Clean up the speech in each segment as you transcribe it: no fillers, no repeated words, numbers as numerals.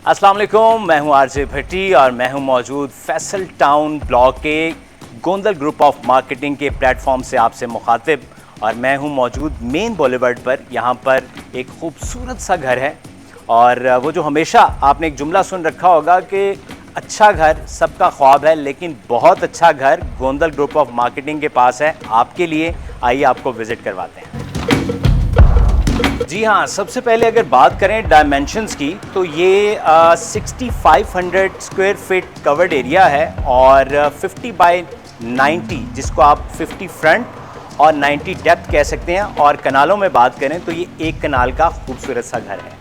अस्सलाम वालेकुम, मैं हूं आरजे भट्टी और मैं हूं मौजूद फैसल टाउन ब्लॉक के गोंदल ग्रुप ऑफ मार्केटिंग के प्लेटफॉर्म से आपसे मुखातिब। और मैं हूं मौजूद मेन बॉलीवुड पर। यहां पर एक खूबसूरत सा घर है और वो जो हमेशा आपने एक जुमला सुन रखा होगा कि अच्छा घर सबका ख्वाब है, लेकिन बहुत अच्छा घर गोंदल ग्रुप ऑफ मार्केटिंग के पास है आपके लिए। आइए आपको विज़िट करवाते हैं। जी हाँ, सबसे पहले अगर बात करें डायमेंशंस की तो ये 6500 स्क्वायर फीट कवर्ड एरिया है और 50 बाय 90, जिसको आप 50 फ्रंट और 90 डेप्थ कह सकते हैं। और कनालों में बात करें तो ये एक कनाल का खूबसूरत सा घर है।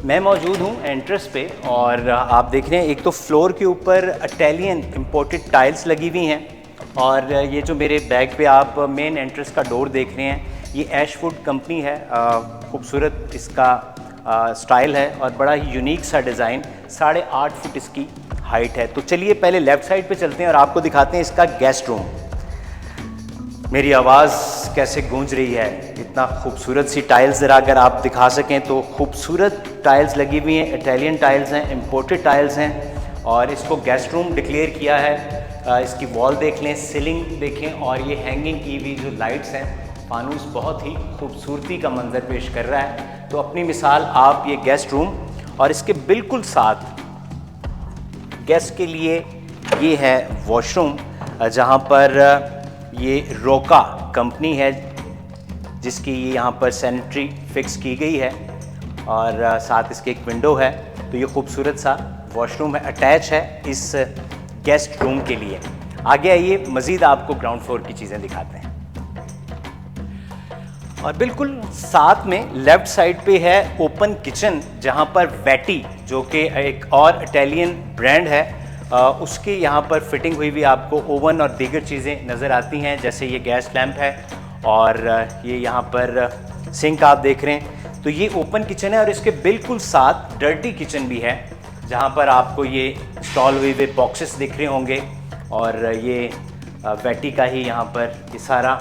मैं मौजूद हूँ एंट्रेंस पे और आप देख रहे हैं एक तो फ्लोर के ऊपर इटालियन इंपोर्टेड टाइल्स लगी हुई हैं और ये जो मेरे बैक पे आप मेन एंट्रेंस का डोर देख रहे हैं ये एशवुड कंपनी है। खूबसूरत इसका स्टाइल है और बड़ा ही यूनिक सा डिज़ाइन। 8.5 फुट इसकी हाइट है। तो चलिए पहले लेफ़्ट साइड पे चलते हैं और आपको दिखाते हैं इसका गेस्ट रूम। मेरी आवाज़ कैसे गूंज रही है, इतना खूबसूरत सी टाइल्स ज़रा अगर आप दिखा सकें तो। खूबसूरत टाइल्स लगी हुई हैं, इटालियन टाइल्स हैं, इम्पोर्टेड टाइल्स हैं और इसको गेस्ट रूम डिक्लेयर किया है। इसकी वॉल देख लें, सीलिंग देखें और ये हैंगिंग की हुई जो लाइट्स हैं, फानूस बहुत ही खूबसूरती का मंजर पेश कर रहा है। तो अपनी मिसाल आप ये गेस्ट रूम और इसके बिल्कुल साथ गेस्ट के लिए ये है वॉशरूम, जहाँ पर ये रोका कंपनी है जिसकी ये यहाँ पर सैनिटरी फिक्स की गई है और साथ इसके एक विंडो है। तो ये खूबसूरत सा वॉशरूम है, अटैच है इस गेस्ट रूम के लिए। आगे आइए मज़ीद आपको ग्राउंड फ्लोर की चीज़ें दिखाते हैं। और बिल्कुल साथ में लेफ़्ट साइड पे है ओपन किचन, जहाँ पर वैटी जो कि एक और इटालियन ब्रांड है उसके यहाँ पर फिटिंग हुई हुई आपको ओवन और दीगर चीज़ें नज़र आती हैं, जैसे ये गैस लैंप है और ये यहाँ पर सिंक आप देख रहे हैं। तो ये ओपन किचन है और इसके बिल्कुल साथ डर्टी किचन भी है, जहाँ पर आपको ये इंस्टॉल हुए हुए बॉक्सेस दिख रहे होंगे और ये वैटी का ही यहाँ पर ये सारा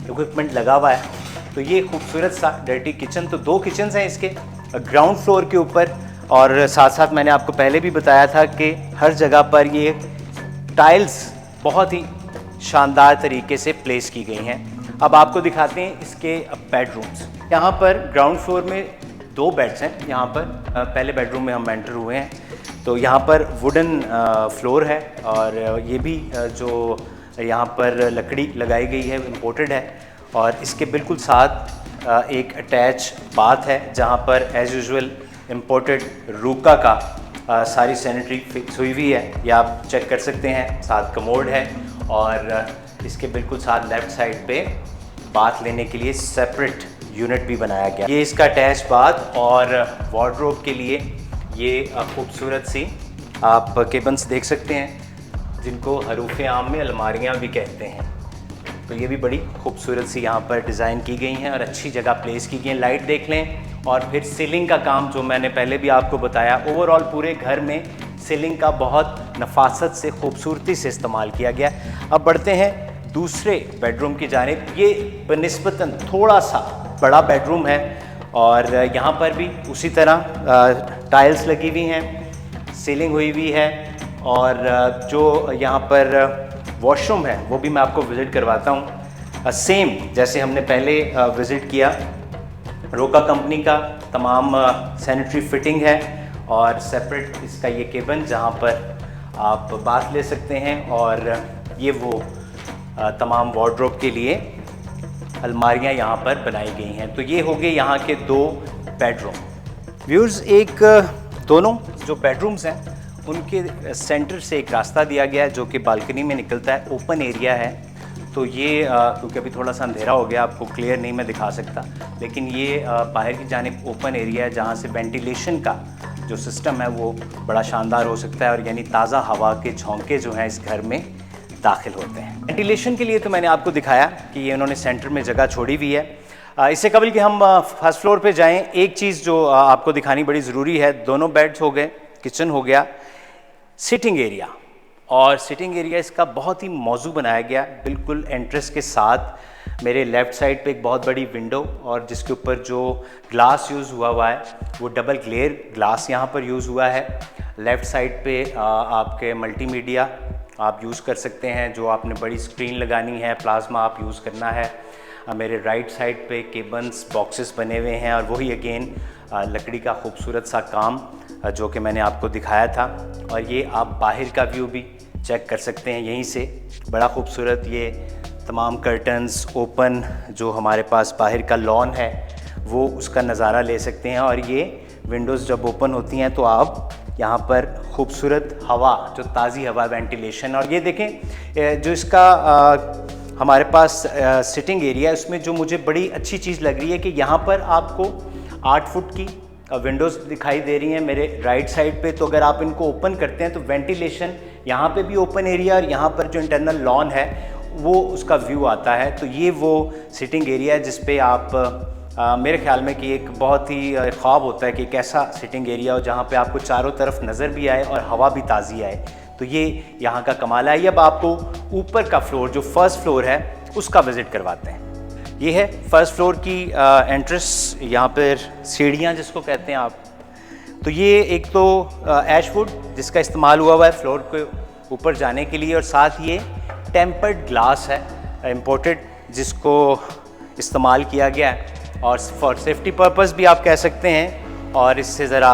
इक्विपमेंट लगा हुआ है। तो ये खूबसूरत सा डर्टी किचन। तो 2 किचन्स हैं इसके ग्राउंड फ्लोर के ऊपर और साथ साथ मैंने आपको पहले भी बताया था कि हर जगह पर ये टाइल्स बहुत ही शानदार तरीके से प्लेस की गई हैं। अब आपको दिखाते हैं इसके बेडरूम्स। यहाँ पर ग्राउंड फ्लोर में 2 बेड्स हैं। यहाँ पर पहले बेडरूम में हम एंटर हुए हैं तो यहाँ पर वुडन फ्लोर है और ये भी जो यहाँ पर लकड़ी लगाई गई है इम्पोर्टेड है। और इसके बिल्कुल साथ एक अटैच बाथ है जहाँ पर एज़ यूजुअल इम्पोर्टेड रूका का सारी सैनिटरी फिक्स हुई हुई है, ये आप चेक कर सकते हैं। साथ कमोड है और इसके बिल्कुल साथ लेफ़्ट साइड पे बाथ लेने के लिए सेपरेट यूनिट भी बनाया गया। ये इसका अटैच बाथ और वार्डरोब के लिए ये खूबसूरत सी आप केबन्स देख सकते हैं, जिनको हरूफ आम में अलमारियाँ भी कहते हैं। तो ये भी बड़ी खूबसूरत सी यहाँ पर डिज़ाइन की गई हैं और अच्छी जगह प्लेस की गई हैं। लाइट देख लें और फिर सीलिंग का काम जो मैंने पहले भी आपको बताया, ओवरऑल पूरे घर में सीलिंग का बहुत नफासत से खूबसूरती से इस्तेमाल किया गया। अब बढ़ते हैं दूसरे बेडरूम की जानिब। ये बनिस्बतन थोड़ा सा बड़ा बेडरूम है और यहाँ पर भी उसी तरह टाइल्स लगी हुई हैं, सीलिंग हुई हुई है और जो यहाँ पर वॉशरूम है वो भी मैं आपको विज़िट करवाता हूँ। सेम जैसे हमने पहले विज़िट किया, रोका कंपनी का तमाम सैनिटरी फिटिंग है और सेपरेट इसका ये केबिन जहाँ पर आप बाथ ले सकते हैं और ये वो तमाम वार्डरोब के लिए अलमारियाँ यहाँ पर बनाई गई हैं। तो ये हो गए यहाँ के 2 बेडरूम। व्यूअर्स, एक दोनों जो बेडरूम्स हैं उनके सेंटर से एक रास्ता दिया गया है जो कि बालकनी में निकलता है। ओपन एरिया है तो ये क्योंकि अभी थोड़ा सा अंधेरा हो गया आपको क्लियर नहीं मैं दिखा सकता, लेकिन ये बाहर की जानिब ओपन एरिया है जहाँ से वेंटिलेशन का जो सिस्टम है वो बड़ा शानदार हो सकता है और यानी ताज़ा हवा के झोंके जो हैं इस घर में दाखिल होते हैं। वेंटिलेशन के लिए तो मैंने आपको दिखाया कि ये उन्होंने सेंटर में जगह छोड़ी हुई है। इससे कबल कि हम फर्स्ट फ्लोर पे जाएं, एक चीज़ जो आपको दिखानी बड़ी ज़रूरी है। दोनों बेड्स हो गए, किचन हो गया, सिटिंग एरिया। और सिटिंग एरिया इसका बहुत ही मौजू बनाया गया, बिल्कुल एंट्रेंस के साथ मेरे लेफ़्ट साइड पे एक बहुत बड़ी विंडो और जिसके ऊपर जो ग्लास यूज़ हुआ है वो डबल ग्लेयर ग्लास यहाँ पर यूज़ हुआ है। लेफ़्ट साइड पे आपके मल्टीमीडिया आप यूज़ कर सकते हैं, जो आपने बड़ी स्क्रीन लगानी है, प्लाज्मा आप यूज़ करना है। मेरे राइट साइड पे केबल्स बॉक्सेस बने हुए हैं और वही अगेन लकड़ी का खूबसूरत सा काम जो कि मैंने आपको दिखाया था। और ये आप बाहर का व्यू भी चेक कर सकते हैं यहीं से, बड़ा खूबसूरत ये तमाम कर्टन्स ओपन जो हमारे पास बाहर का लॉन है वो उसका नज़ारा ले सकते हैं। और ये विंडोज़ जब ओपन होती हैं तो आप यहाँ पर खूबसूरत हवा, जो ताज़ी हवा, वेंटिलेशन। और ये देखें जो इसका हमारे पास सिटिंग एरिया है, उसमें जो मुझे बड़ी अच्छी चीज़ लग रही है कि यहाँ पर आपको 8 फुट की विंडोज़ दिखाई दे रही हैं मेरे राइट साइड पे। तो अगर आप इनको ओपन करते हैं तो वेंटिलेशन, यहाँ पे भी ओपन एरिया और यहाँ पर जो इंटरनल लॉन है वो उसका व्यू आता है। तो ये वो सिटिंग एरिया है जिस पे आप मेरे ख्याल में कि एक बहुत ही ख्वाब होता है कि एक ऐसा सिटिंग एरिया हो जहाँ पे आपको चारों तरफ नज़र भी आए और हवा भी ताज़ी आए। तो ये यहाँ का कमाल है। अब आपको ऊपर का फ्लोर, जो फर्स्ट फ्लोर है, उसका विज़िट करवाते हैं। ये है फर्स्ट फ्लोर की एंट्रेंस, यहाँ पर सीढ़ियाँ जिसको कहते हैं आप। तो ये एक तो ऐशवुड जिसका इस्तेमाल हुआ है फ्लोर के ऊपर जाने के लिए, और साथ ये टेम्पर्ड ग्लास है इम्पोर्टेड, जिसको इस्तेमाल किया गया है और फॉर सेफ्टी पर्पस भी आप कह सकते हैं। और इससे ज़रा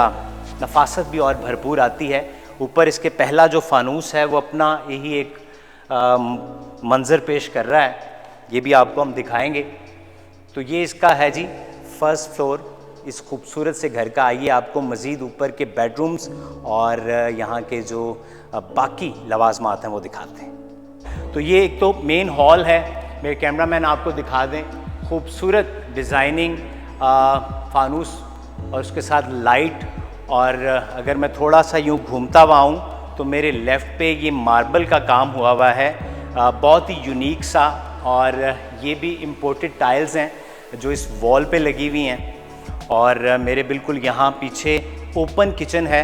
नफासत भी और भरपूर आती है। ऊपर इसके पहला जो फानूस है वो अपना यही एक मंज़र पेश कर रहा है, ये भी आपको हम दिखाएंगे। तो ये इसका है जी फर्स्ट फ्लोर इस खूबसूरत से घर का। आइए आपको मज़ीद ऊपर के बेडरूम्स और यहाँ के जो बाकी लवाजमात हैं वो दिखाते हैं। तो ये एक तो मेन हॉल है, मेरे कैमरामैन आपको दिखा दें, खूबसूरत डिज़ाइनिंग फानूस और उसके साथ लाइट। और अगर मैं थोड़ा सा यूँ घूमता हुआ आऊँ तो मेरे लेफ़्ट पे ये मार्बल का काम हुआ है, बहुत ही यूनिक सा। और ये भी इम्पोर्टेड टाइल्स हैं जो इस वॉल पे लगी हुई हैं। और मेरे बिल्कुल यहाँ पीछे ओपन किचन है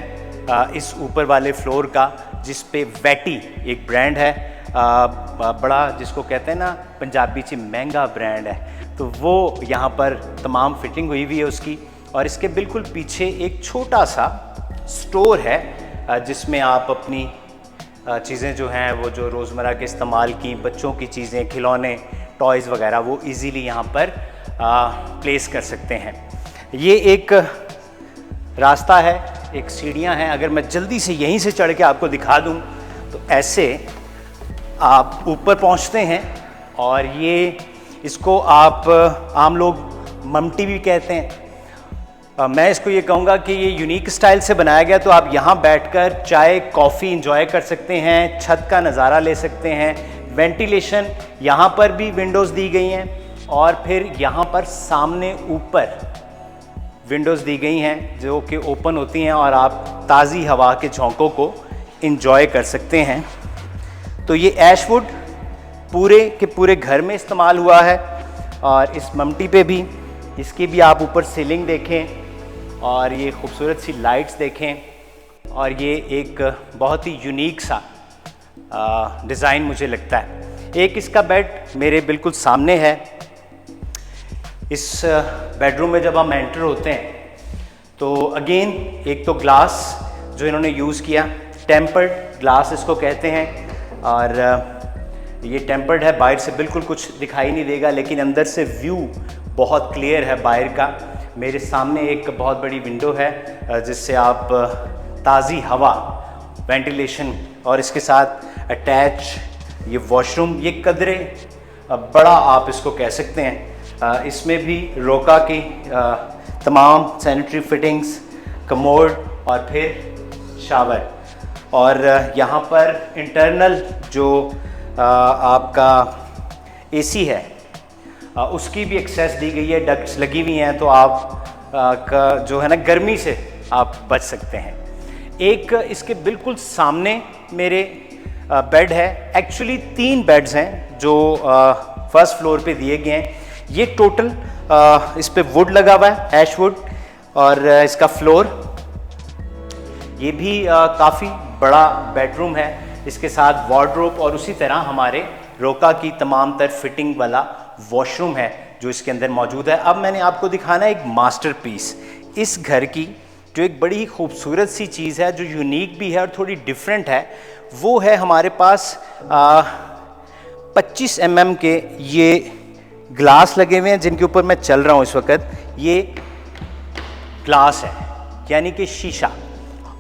इस ऊपर वाले फ्लोर का, जिस पे वैटी एक ब्रांड है, बड़ा जिसको कहते हैं ना पंजाबी ची महंगा ब्रांड है। तो वो यहाँ पर तमाम फिटिंग हुई हुई है उसकी। और इसके बिल्कुल पीछे एक छोटा सा स्टोर है जिसमें आप अपनी चीज़ें जो हैं वो जो रोज़मर्रा के इस्तेमाल की बच्चों की चीज़ें, खिलौने, टॉयज़ वगैरह वो इजीली यहाँ पर प्लेस कर सकते हैं। ये एक रास्ता है, एक सीढ़ियाँ हैं। अगर मैं जल्दी से यहीं से चढ़ के आपको दिखा दूँ तो ऐसे आप ऊपर पहुँचते हैं। और ये इसको आप आम लोग ममटी भी कहते हैं। मैं इसको ये कहूँगा कि ये यूनिक स्टाइल से बनाया गया, तो आप यहाँ बैठकर चाय कॉफ़ी इंजॉय कर सकते हैं, छत का नज़ारा ले सकते हैं। वेंटिलेशन यहाँ पर भी विंडोज़ दी गई हैं और फिर यहाँ पर सामने ऊपर विंडोज़ दी गई हैं जो कि ओपन होती हैं और आप ताज़ी हवा के झोंकों को इंजॉय कर सकते हैं। तो ये ऐशवुड पूरे के पूरे घर में इस्तेमाल हुआ है। और इस ममटी पे भी, इसकी भी आप ऊपर सीलिंग देखें और ये खूबसूरत सी लाइट्स देखें। और ये एक बहुत ही यूनिक सा डिज़ाइन मुझे लगता है। एक इसका बेड मेरे बिल्कुल सामने है। इस बेडरूम में जब हम एंटर होते हैं तो अगेन एक तो ग्लास जो इन्होंने यूज़ किया, टेम्पर्ड ग्लास इसको कहते हैं। और ये टेम्पर्ड है, बाहर से बिल्कुल कुछ दिखाई नहीं देगा, लेकिन अंदर से व्यू बहुत क्लियर है बाहर का। मेरे सामने एक बहुत बड़ी विंडो है जिससे आप ताज़ी हवा, वेंटिलेशन, और इसके साथ अटैच ये वॉशरूम, ये कदरे बड़ा आप इसको कह सकते हैं। इसमें भी रोका की तमाम सैनिटरी फिटिंग्स, कमोड और फिर शावर। और यहाँ पर इंटरनल जो आपका एसी है उसकी भी एक्सेस दी गई है, डक्ट्स लगी हुई हैं, तो आप का जो है ना गर्मी से आप बच सकते हैं। एक इसके बिल्कुल सामने मेरे बेड है। एक्चुअली 3 बेड्स हैं जो फर्स्ट फ्लोर पे दिए गए हैं। ये टोटल इस पे वुड लगा हुआ है, ऐश वुड। और इसका फ्लोर ये भी काफ़ी बड़ा बेडरूम है, इसके साथ वार्डरोब और उसी तरह हमारे रोका की तमाम तर फिटिंग वाला वॉशरूम है जो इसके अंदर मौजूद है। अब मैंने आपको दिखाना है एक मास्टरपीस इस घर की, जो एक बड़ी ही खूबसूरत सी चीज़ है, जो यूनिक भी है और थोड़ी डिफरेंट है। वो है हमारे पास 25 mm के ये ग्लास लगे हुए हैं जिनके ऊपर मैं चल रहा हूँ इस वक्त। ये ग्लास है यानी कि शीशा,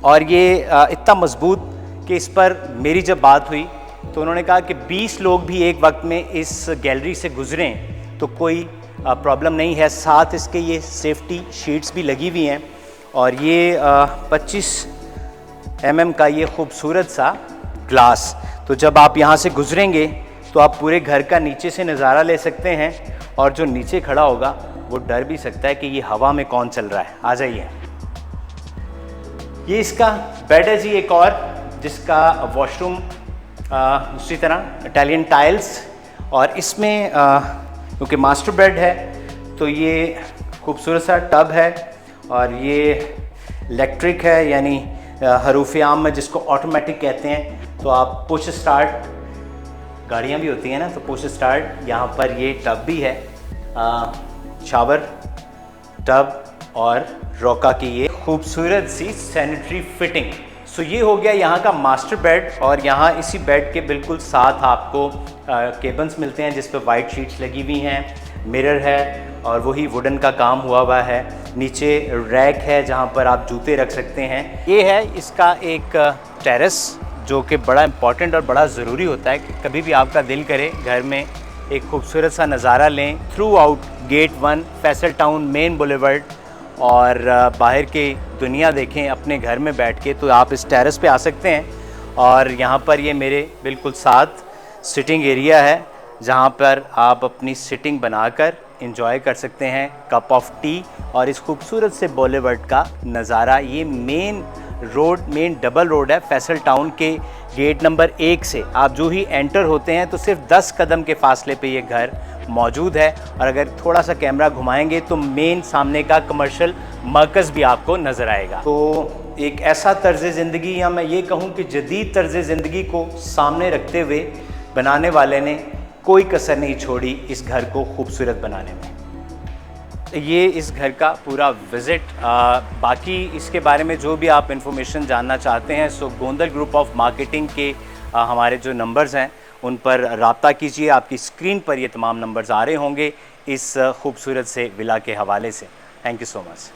और ये इतना मजबूत कि इस पर मेरी जब बात हुई तो उन्होंने कहा कि 20 लोग भी एक वक्त में इस गैलरी से गुजरें तो कोई प्रॉब्लम नहीं है। साथ इसके ये सेफ्टी शीट्स भी लगी हुई हैं, और ये 25 mm का ये खूबसूरत सा ग्लास, तो जब आप यहाँ से गुजरेंगे तो आप पूरे घर का नीचे से नज़ारा ले सकते हैं, और जो नीचे खड़ा होगा वो डर भी सकता है कि ये हवा में कौन चल रहा है। आ जाइए। ये इसका बेड है जी एक और, जिसका वॉशरूम दूसरी तरह इटालियन टाइल्स, और इसमें क्योंकि मास्टर बेड है तो ये खूबसूरत सा टब है, और ये इलेक्ट्रिक है यानी हरूफ आम में जिसको ऑटोमेटिक कहते हैं। तो आप पुश स्टार्ट, गाड़ियाँ भी होती हैं ना, तो पुश स्टार्ट। यहाँ पर ये टब भी है, शावर टब और रोका की ये खूबसूरत सी सैनिटरी फिटिंग। सो ये हो गया यहाँ का मास्टर बेड, और यहाँ इसी बेड के बिल्कुल साथ आपको केबन्स मिलते हैं जिस पे वाइट शीट्स लगी हुई हैं, मिरर है और वही वुडन का काम हुआ है। नीचे रैक है जहाँ पर आप जूते रख सकते हैं। ये है इसका एक टेरेस, जो कि बड़ा इम्पॉर्टेंट और बड़ा ज़रूरी होता है कि कभी भी आपका दिल करे घर में एक खूबसूरत सा नज़ारा लें through out get 1 Faisal town main boulevard, और बाहर की दुनिया देखें अपने घर में बैठ के, तो आप इस टेरेस पे आ सकते हैं। और यहाँ पर ये मेरे बिल्कुल साथ सिटिंग एरिया है जहाँ पर आप अपनी सिटिंग बनाकर एंजॉय कर सकते हैं, कप ऑफ टी और इस खूबसूरत से बुलेवर्ड का नज़ारा। ये मेन डबल रोड है फैसल टाउन के गेट नंबर 1 से। आप जो ही एंटर होते हैं तो सिर्फ 10 कदम के फासले पे ये घर मौजूद है, और अगर थोड़ा सा कैमरा घुमाएंगे तो मेन सामने का कमर्शियल मरकज़ भी आपको नज़र आएगा। तो एक ऐसा तर्ज़ ज़िंदगी, या मैं ये कहूँ कि जदीद तर्ज़ ज़िंदगी को सामने रखते हुए बनाने वाले ने कोई कसर नहीं छोड़ी इस घर को खूबसूरत बनाने में। ये इस घर का पूरा विज़िट। बाकी इसके बारे में जो भी आप इन्फॉर्मेशन जानना चाहते हैं, सो गोंदल ग्रुप ऑफ मार्केटिंग के हमारे जो नंबर्स हैं उन पर रब्ता कीजिए। आपकी स्क्रीन पर ये तमाम नंबर्स आ रहे होंगे इस खूबसूरत से विला के हवाले से। Thank you so much.